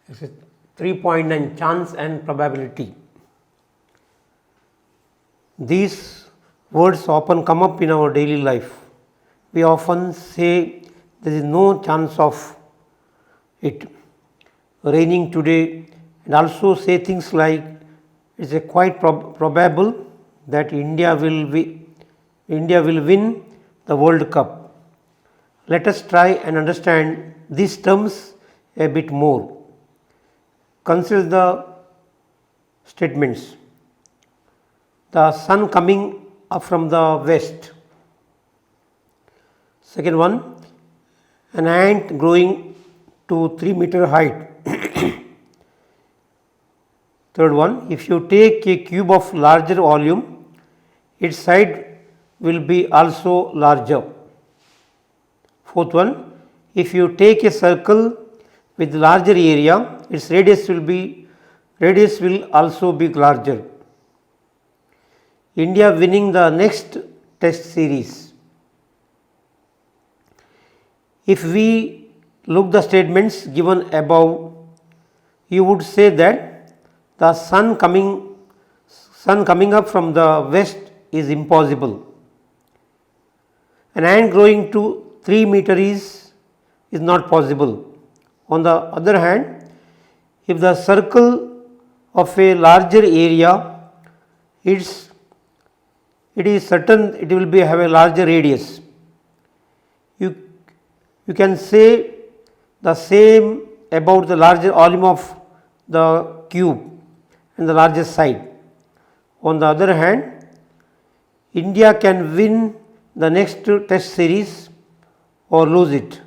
This is 3.9 chance and probability. These words often come up in our daily life. We often say there is no chance of it raining today, and also say things like it's a quite probable that India will win the World Cup. Let us try and understand these terms a bit more. Consider the statements. The sun coming up from the west. Second one, an ant growing to 3-meter height. Third one, if you take a cube of larger volume, its side will be also larger. Fourth one, if you take a circle with larger area, its radius will also be larger. India winning the next test series. If we look the statements given above, you would say that the sun coming up from the west is impossible. An ant growing to 3 meter is not possible. On the other hand, if the circle of a larger area, it is certain it will have a larger radius. You can say the same about the larger volume of the cube and the largest side. On the other hand, India can win the next test series or lose it.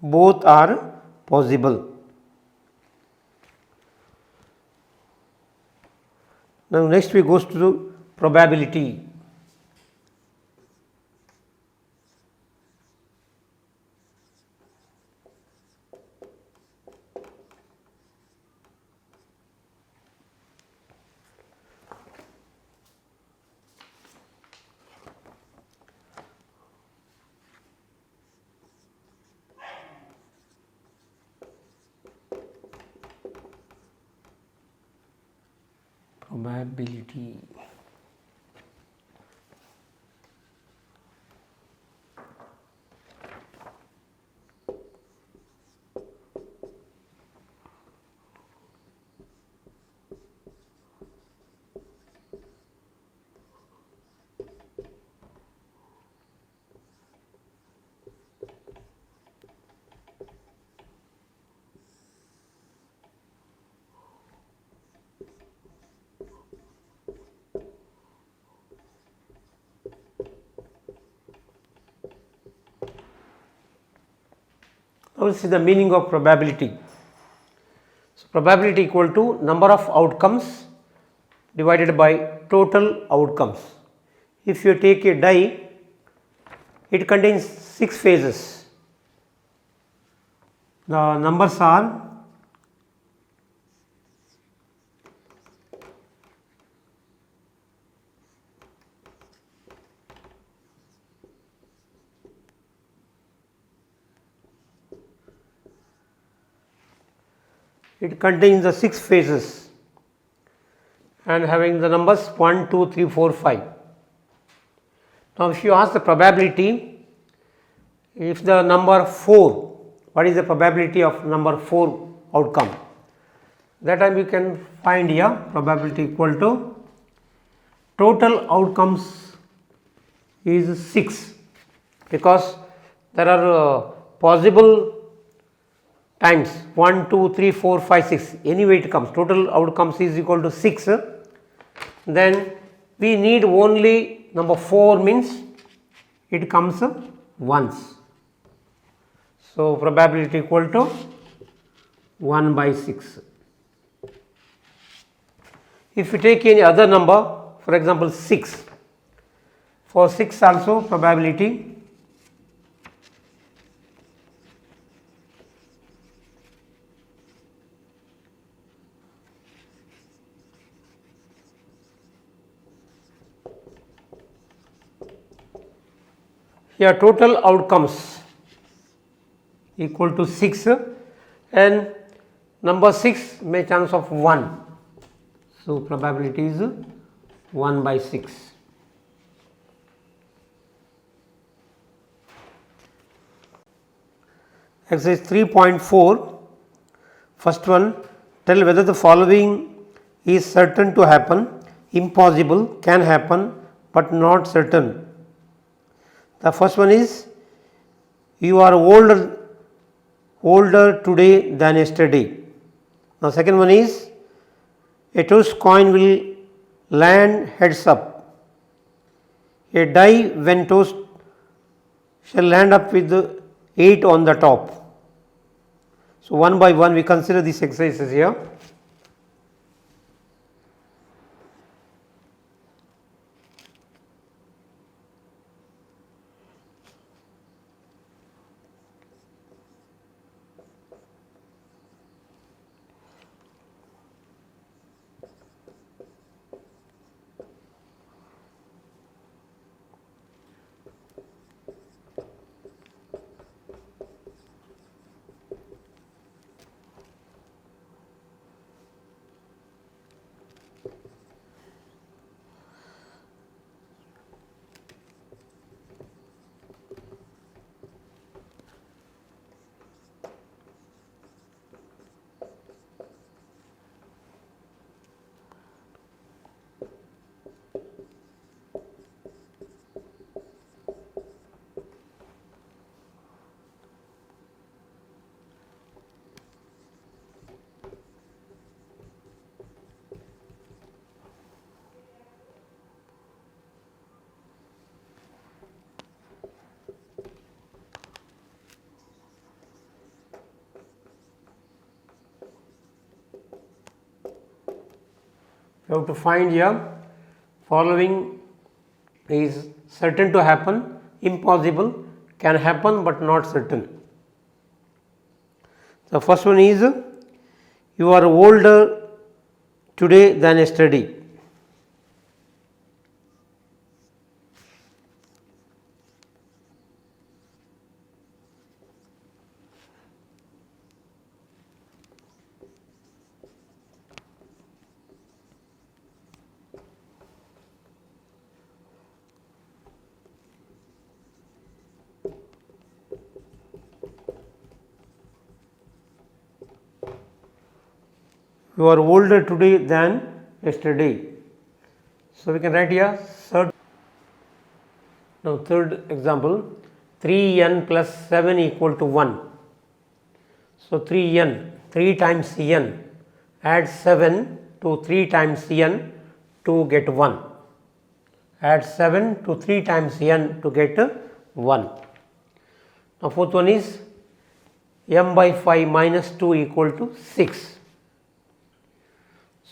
Both are possible. Now next we goes to probability. Probability. Now, this is the meaning of probability. So, probability equal to number of outcomes divided by total outcomes. If you take a die, it contains 6 phases. The numbers are it contains the 6 phases and having the numbers 1, 2, 3, 4, 5. Now, if you ask the probability, if the number 4, what is the probability of number 4 outcome? That time you can find here probability equal to total outcomes is 6, because there are possible times 1, 2, 3, 4, 5, 6, anyway it comes, total outcomes is equal to 6, then we need only number 4 means it comes once. So, probability equal to 1 by 6. If you take any other number, for example 6, for 6 also probability here total outcomes equal to 6 and number 6 may chance of 1. So, probability is 1 by 6. Exercise 3.4, first one, tell whether the following is certain to happen, impossible, can happen, but not certain. The first one is you are older today than yesterday. Now, second one is a toss coin will land heads up. A die when tossed shall land up with 8 on the top. So, one by one we consider these exercises here. You have to find here following is certain to happen, impossible, can happen but not certain. The first one is you are older today than yesterday. You are older today than yesterday. So, we can write here third. Now, third example, 3n plus 7 equal to 1. So, 3n, 3 times n, add 7 to 3 times n to get 1. Add 7 to 3 times n to get 1. Now, fourth one is m by 5 minus 2 equal to 6.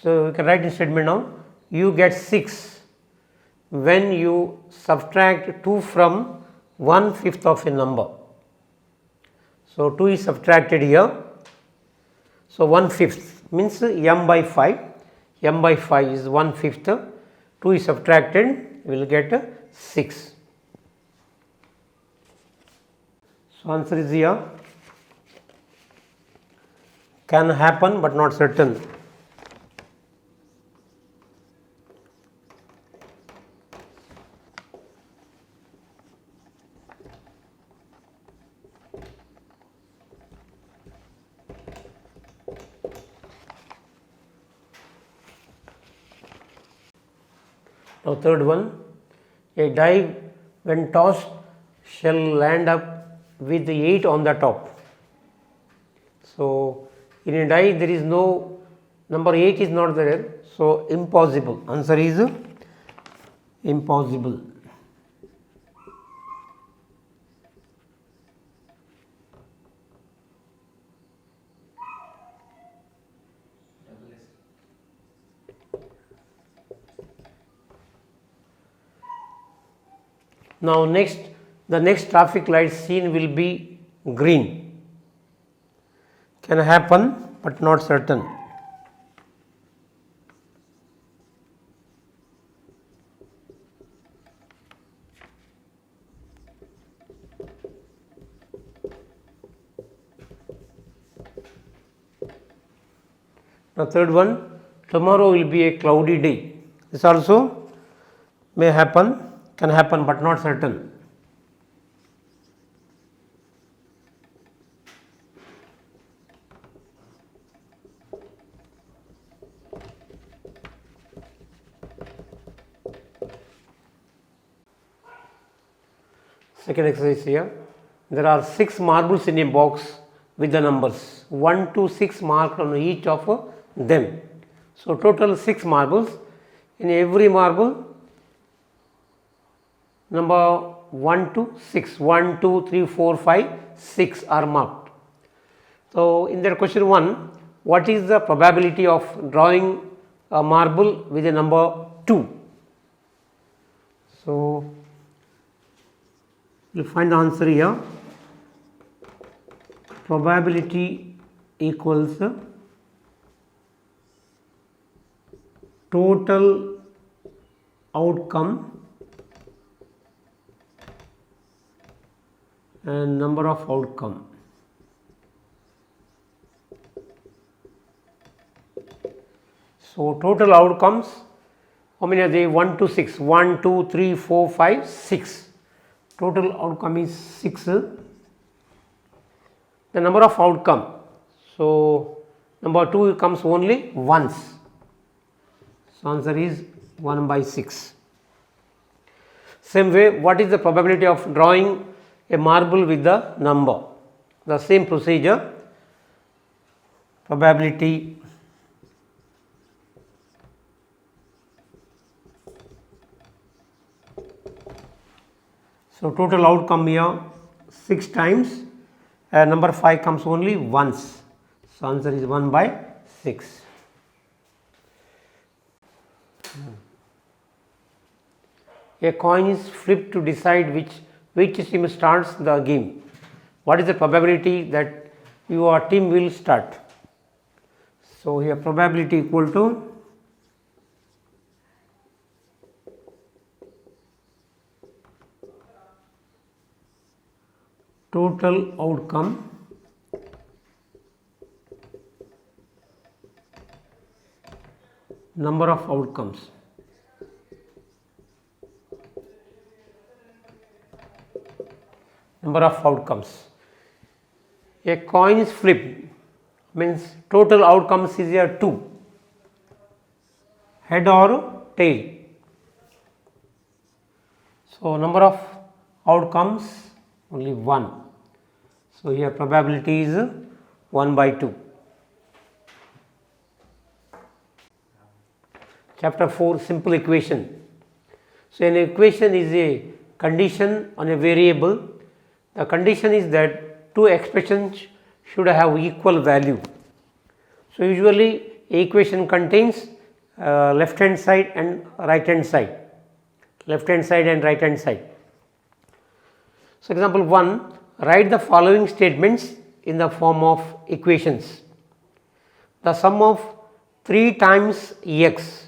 So, we can write this statement now, you get 6 when you subtract 2 from 1/5 of a number. So, 2 is subtracted here. So, 1/5 means m by 5, m by 5 is 1/5, 2 is subtracted, we will get 6. So, answer is here, can happen but not certain. Now, third one, a die when tossed shall land up with 8 on the top. So, in a die there is no number 8 is not there. So, impossible, answer is impossible. Now, the next traffic light seen will be green, can happen but not certain. The third one, tomorrow will be a cloudy day. This also may happen, can happen but not certain. Second exercise here. There are 6 marbles in a box with the numbers 1 to 6 marked on each of them. So, total 6 marbles. In every marble, number 1 to 6, 1, 2, 3, 4, 5, 6 are marked. So, in that question 1, what is the probability of drawing a marble with a number 2? So, we will find the answer here. Probability equals total outcome and number of outcome. So, total outcomes, how many are they? 1 to 6, 1, 2, 3, 4, 5, 6. Total outcome is 6. The number of outcome, so number 2 comes only once. So, answer is 1 by 6. Same way, what is the probability of drawing a marble with the number? The same procedure, probability so total outcome here 6 times, number 5 comes only once. So, answer is 1 by 6. A coin is flipped to decide which team starts the game. What is the probability that your team will start? So, here probability equal to total outcome number of outcomes. Number of outcomes. A coin is flipped means total outcomes is here 2, head or tail. So, number of outcomes only 1. So, here probability is 1 by 2. Chapter 4, simple equation. So, an equation is a condition on a variable. The condition is that two expressions should have equal value. So, usually equation contains left hand side and right hand side, left hand side and right hand side. So, example 1, write the following statements in the form of equations. The sum of 3 times x,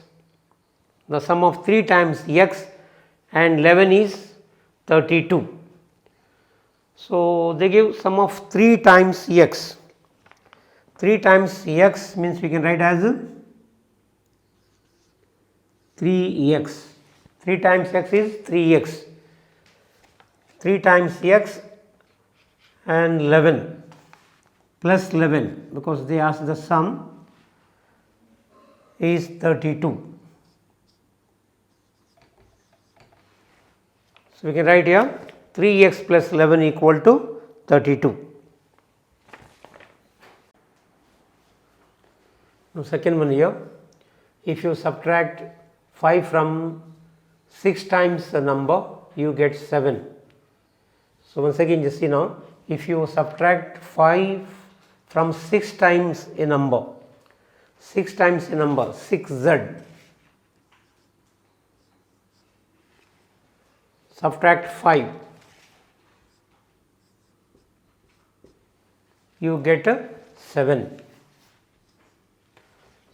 the sum of 3 times x and 11 is 32. So, they give sum of 3 times x. 3 times x means we can write as 3x. 3 times x is 3x. 3 times x and 11 plus 11 because they ask the sum is 32. So, we can write here 3x plus 11 equal to 32. Now, second one here, if you subtract 5 from 6 times the number, you get 7. So, once again just see now, if you subtract 5 from 6 times a number, 6 times a number 6z, subtract 5, you get a 7.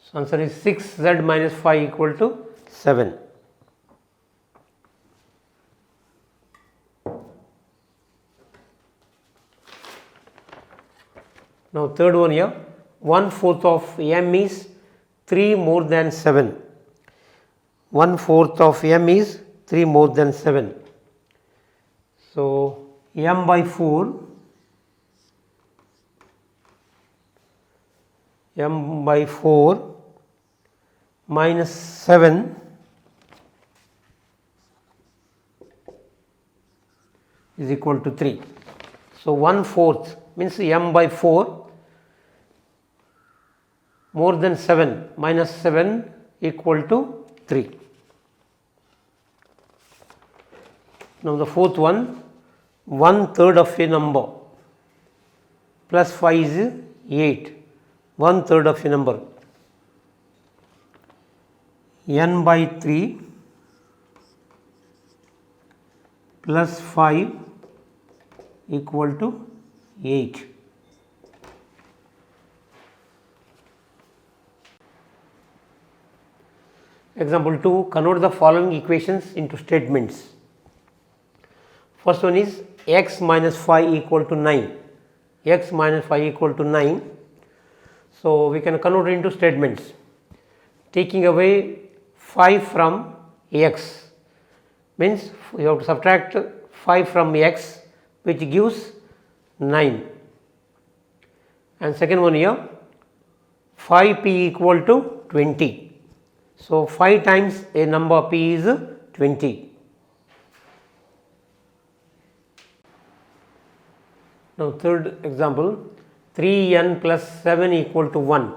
So, answer is 6z minus 5 equal to 7. Now, third one here, 1/4 of m is 3 more than 7. 1/4 of m is 3 more than 7. So, m by 4, m by 4 minus 7 is equal to 3. So, 1/4 means m by 4 more than 7 minus 7 equal to 3. Now, the fourth one, 1/3 of a number plus 5 is 8, 1/3 of a number, n by 3 plus 5 equal to 8. Example 2, convert the following equations into statements. First one is x minus 5 equal to 9, x minus 5 equal to 9. So, we can convert it into statements. Taking away 5 from x means you have to subtract 5 from x, which gives 9. And second one here, 5p equal to 20. So, 5 times a number p is 20. Now, third example, 3n plus 7 equal to 1.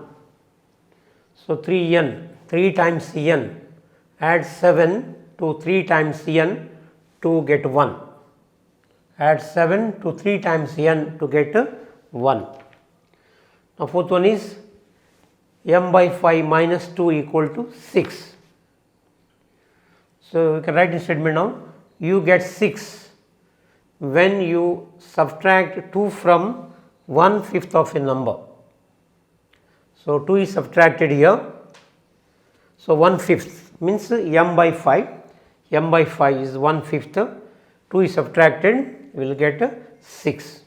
So, 3n, 3 times n, add 7 to 3 times n to get 1. Add 7 to 3 times n to get 1. Now, fourth one is m by 5 minus 2 equal to 6. So, we can write in statement now, you get 6 when you subtract 2 from 1/5 of a number. So, 2 is subtracted here. So, 1/5 means m by 5, m by 5 is 1/5, 2 is subtracted, we will get 6.